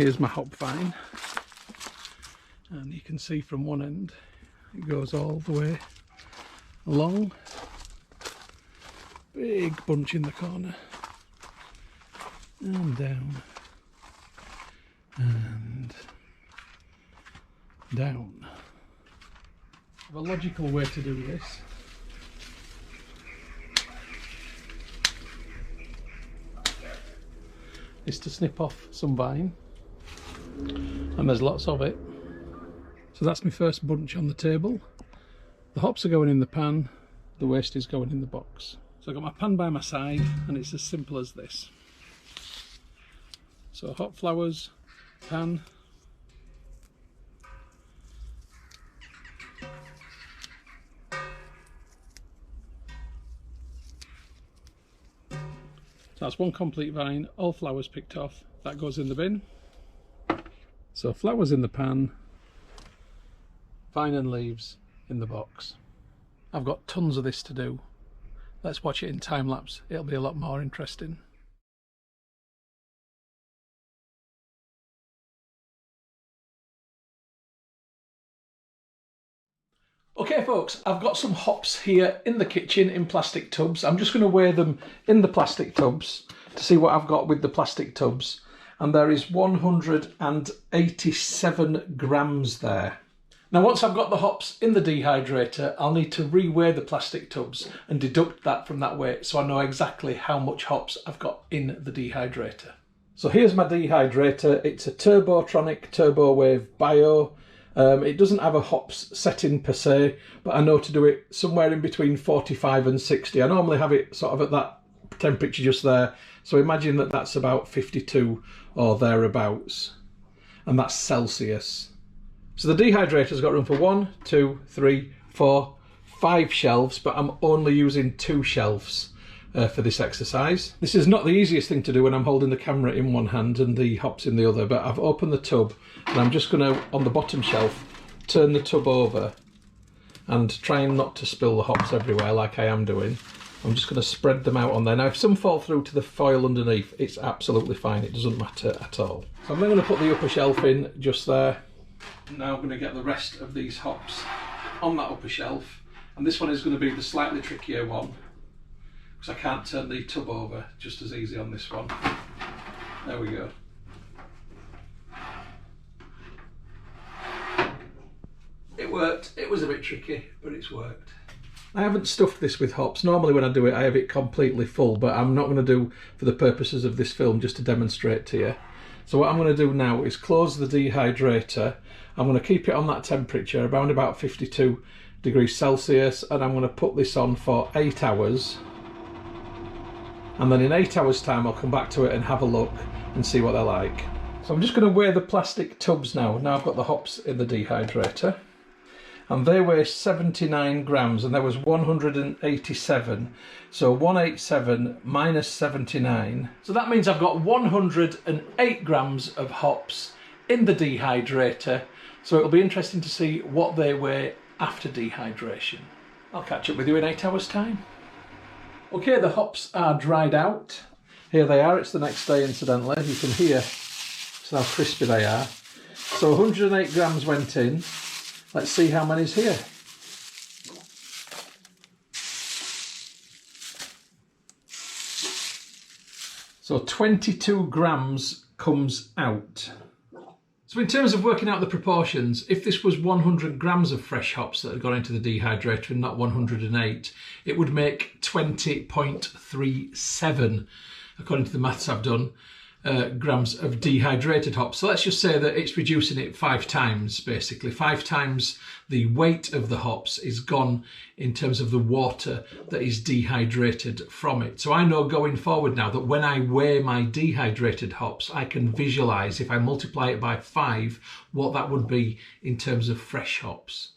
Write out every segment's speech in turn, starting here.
here's my hop vine, and you can see from one end it goes all the way along. Big bunch in the corner, and down, and down. A logical way to do this is to snip off some vine, and there's lots of it. So that's my first bunch on the table. The hops are going in the pan, the waste is going in the box. So I've got my pan by my side, and it's as simple as this. So hop flowers, pan, so that's one complete vine, all flowers picked off, that goes in the bin. So flowers in the pan, vine and leaves in the box. I've got tons of this to do. Let's watch it in time lapse, it'll be a lot more interesting. Okay folks, I've got some hops here in the kitchen in plastic tubs. I'm just going to weigh them in the plastic tubs to see what I've got with the plastic tubs. And there is 187 grams there. Now once I've got the hops in the dehydrator, I'll need to re-weigh the plastic tubs and deduct that from that weight so I know exactly how much hops I've got in the dehydrator. So here's my dehydrator. It's a TurboTronic TurboWaveBio. It doesn't have a hops setting per se, but I know to do it somewhere in between 45 and 60. I normally have it sort of at that temperature just there. So imagine that that's about 52 or thereabouts. And that's Celsius. So the dehydrator's got room for 1, 2, 3, 4, 5 shelves, but I'm only using 2 shelves for this exercise. This is not the easiest thing to do when I'm holding the camera in one hand and the hops in the other, but I've opened the tub and I'm just going to, on the bottom shelf, turn the tub over and trying not to spill the hops everywhere like I am doing. I'm just going to spread them out on there. Now if some fall through to the foil underneath, it's absolutely fine, it doesn't matter at all. So I'm then going to put the upper shelf in just there. Now I'm going to get the rest of these hops on that upper shelf, and this one is going to be the slightly trickier one because I can't turn the tub over just as easy on this one. There we go. It worked. It was a bit tricky, but it's worked. I haven't stuffed this with hops. Normally when I do it I have it completely full, but I'm not going to do for the purposes of this film, just to demonstrate to you. So what I'm going to do now is close the dehydrator. I'm going to keep it on that temperature, around about 52 degrees Celsius, and I'm going to put this on for 8 hours. And then in 8 hours time I'll come back to it and have a look and see what they're like. So I'm just going to weigh the plastic tubs now. Now I've got the hops in the dehydrator. And they weigh 79 grams, and there was 187. So 187 minus 79. So that means I've got 108 grams of hops in the dehydrator. So it'll be interesting to see what they weigh after dehydration. I'll catch up with you in 8 hours time. Okay, the hops are dried out. Here they are, it's the next day incidentally. You can hear just how crispy they are. So 108 grams went in. Let's see how many's here. So 22 grams comes out. So in terms of working out the proportions, if this was 100 grams of fresh hops that had gone into the dehydrator and not 108, it would make 20.37, according to the maths I've done, grams of dehydrated hops. So let's just say that it's reducing it 5 times, basically. 5 times the weight of the hops is gone in terms of the water that is dehydrated from it. So I know going forward now that when I weigh my dehydrated hops, I can visualize, if I multiply it by 5, what that would be in terms of fresh hops.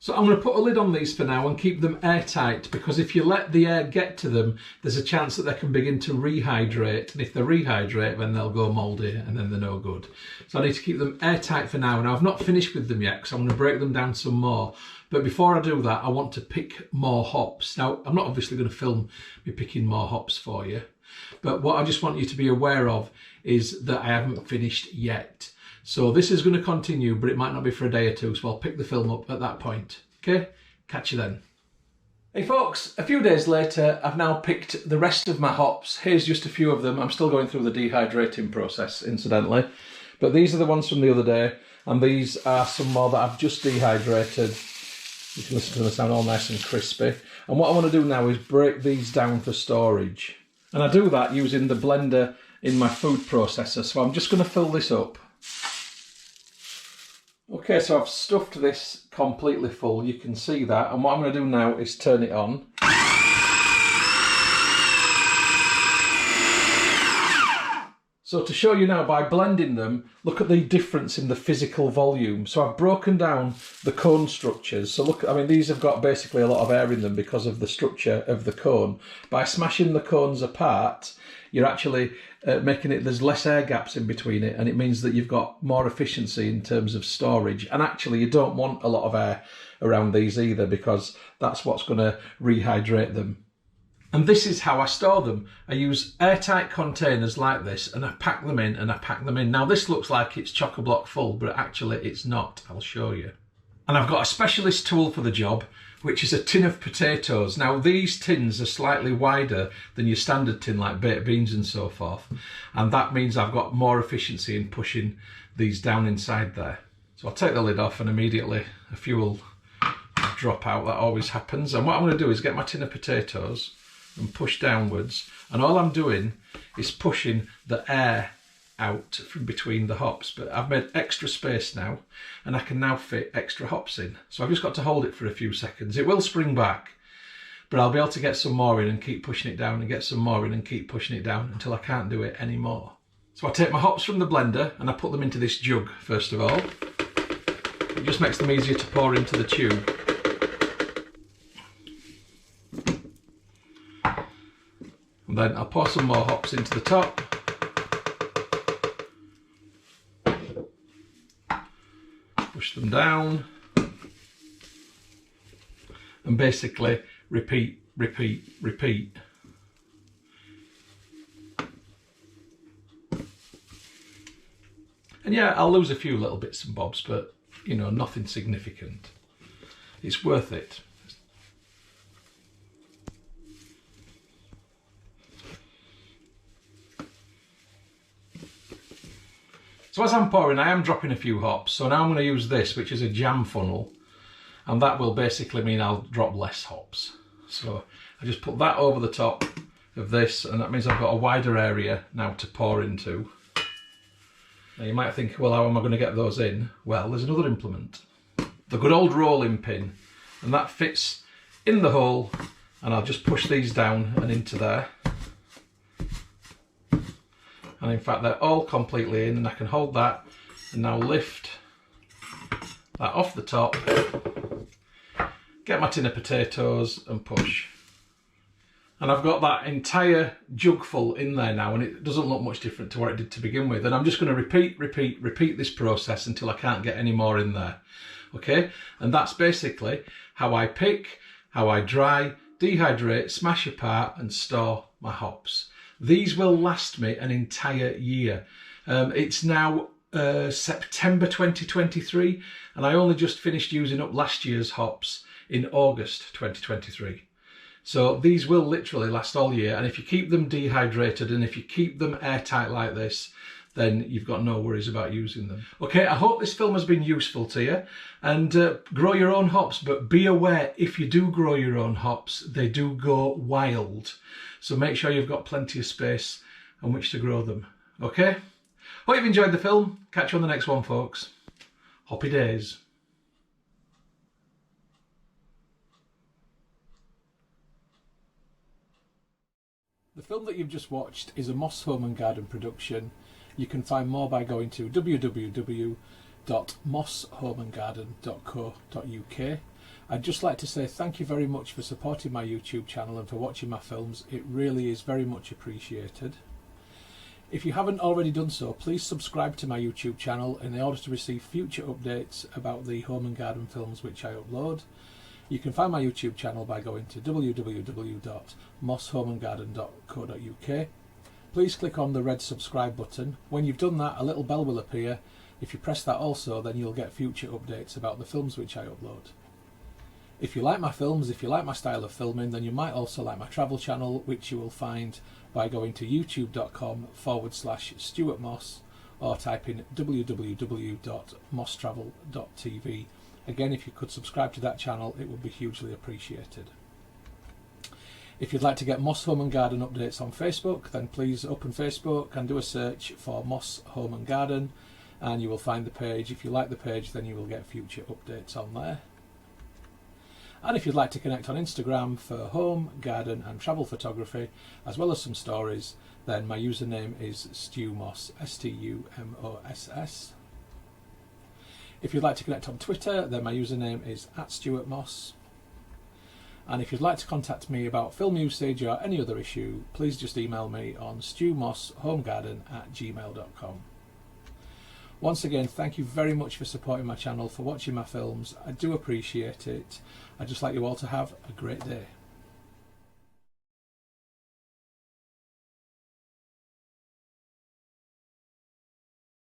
So I'm going to put a lid on these for now and keep them airtight, because if you let the air get to them, there's a chance that they can begin to rehydrate. And if they rehydrate, then they'll go mouldy and then they're no good. So I need to keep them airtight for now. Now I've not finished with them yet because I'm going to break them down some more. But before I do that, I want to pick more hops. Now I'm not obviously going to film me picking more hops for you. But what I just want you to be aware of is that I haven't finished yet. So this is going to continue, but it might not be for a day or two, so I'll pick the film up at that point. Okay, catch you then. Hey folks, a few days later, I've now picked the rest of my hops. Here's just a few of them. I'm still going through the dehydrating process, incidentally. But these are the ones from the other day, and these are some more that I've just dehydrated. You can listen to them sound all nice and crispy. And what I want to do now is break these down for storage. And I do that using the blender in my food processor. So I'm just going to fill this up. Okay, so I've stuffed this completely full, you can see that, and what I'm going to do now is turn it on. So to show you now, by blending them, look at the difference in the physical volume. So I've broken down the cone structures. So look, I mean, these have got basically a lot of air in them because of the structure of the cone. By smashing the cones apart, you're actually making it, there's less air gaps in between it, and it means that you've got more efficiency in terms of storage. And actually you don't want a lot of air around these either, because that's what's going to rehydrate them. And this is how I store them. I use airtight containers like this, and I pack them in and I pack them in. Now this looks like it's chock-a-block full, but actually it's not. I'll show you. And I've got a specialist tool for the job, which is a tin of potatoes. Now these tins are slightly wider than your standard tin like baked beans and so forth. And that means I've got more efficiency in pushing these down inside there. So I'll take the lid off and immediately a few will drop out. That always happens. And what I'm going to do is get my tin of potatoes and push downwards, and all I'm doing is pushing the air out from between the hops. But I've made extra space now, and I can now fit extra hops in. So I've just got to hold it for a few seconds. It will spring back, but I'll be able to get some more in and keep pushing it down and get some more in and keep pushing it down until I can't do it anymore. So I take my hops from the blender and I put them into this jug first of all. It just makes them easier to pour into the tube. And then I'll pour some more hops into the top. Push them down. And basically repeat, repeat, repeat. And yeah, I'll lose a few little bits and bobs, but you know, nothing significant. It's worth it. So as I'm pouring, I am dropping a few hops. So now I'm going to use this, which is a jam funnel, and that will basically mean I'll drop less hops. So I just put that over the top of this, and that means I've got a wider area now to pour into. Now you might think, well, how am I going to get those in? Well, there's another implement, the good old rolling pin, and that fits in the hole, and I'll just push these down and into there. And in fact, they're all completely in, and I can hold that and now lift that off the top, get my tin of potatoes and push. And I've got that entire jug full in there now, and it doesn't look much different to what it did to begin with. And I'm just going to repeat this process until I can't get any more in there. Okay, and that's basically how I pick, how I dry, dehydrate, smash apart and store my hops. These will last me an entire year. It's now September 2023, and I only just finished using up last year's hops in August 2023. So these will literally last all year, and if you keep them dehydrated and if you keep them airtight like this, then you've got no worries about using them. Okay, I hope this film has been useful to you, and grow your own hops, but be aware, if you do grow your own hops, they do go wild. So make sure you've got plenty of space on which to grow them. Okay? Hope you've enjoyed the film. Catch you on the next one, folks. Hoppy days. The film that you've just watched is a Moss Home and Garden production. You can find more by going to www.mosshomeandgarden.co.uk. I'd just like to say thank you very much for supporting my YouTube channel and for watching my films. It really is very much appreciated. If you haven't already done so, please subscribe to my YouTube channel in order to receive future updates about the home and garden films which I upload. You can find my YouTube channel by going to www.mosshomeandgarden.co.uk. please click on the red subscribe button. When you've done that, a little bell will appear. If you press that also, then you'll get future updates about the films which I upload. If you like my films, if you like my style of filming, then you might also like my travel channel, which you will find by going to youtube.com/Stuart Moss or type in www.mosstravel.tv. Again, if you could subscribe to that channel, it would be hugely appreciated. If you'd like to get Moss Home and Garden updates on Facebook, then please open Facebook and do a search for Moss Home and Garden, and you will find the page. If you like the page, then you will get future updates on there. And if you'd like to connect on Instagram for home, garden and travel photography, as well as some stories, then my username is StuMoss, STUMOSS. If you'd like to connect on Twitter, then my username is @StuartMoss. And if you'd like to contact me about film usage or any other issue, please just email me on stewmosshomegarden@gmail.com. Once again, thank you very much for supporting my channel, for watching my films. I do appreciate it. I'd just like you all to have a great day.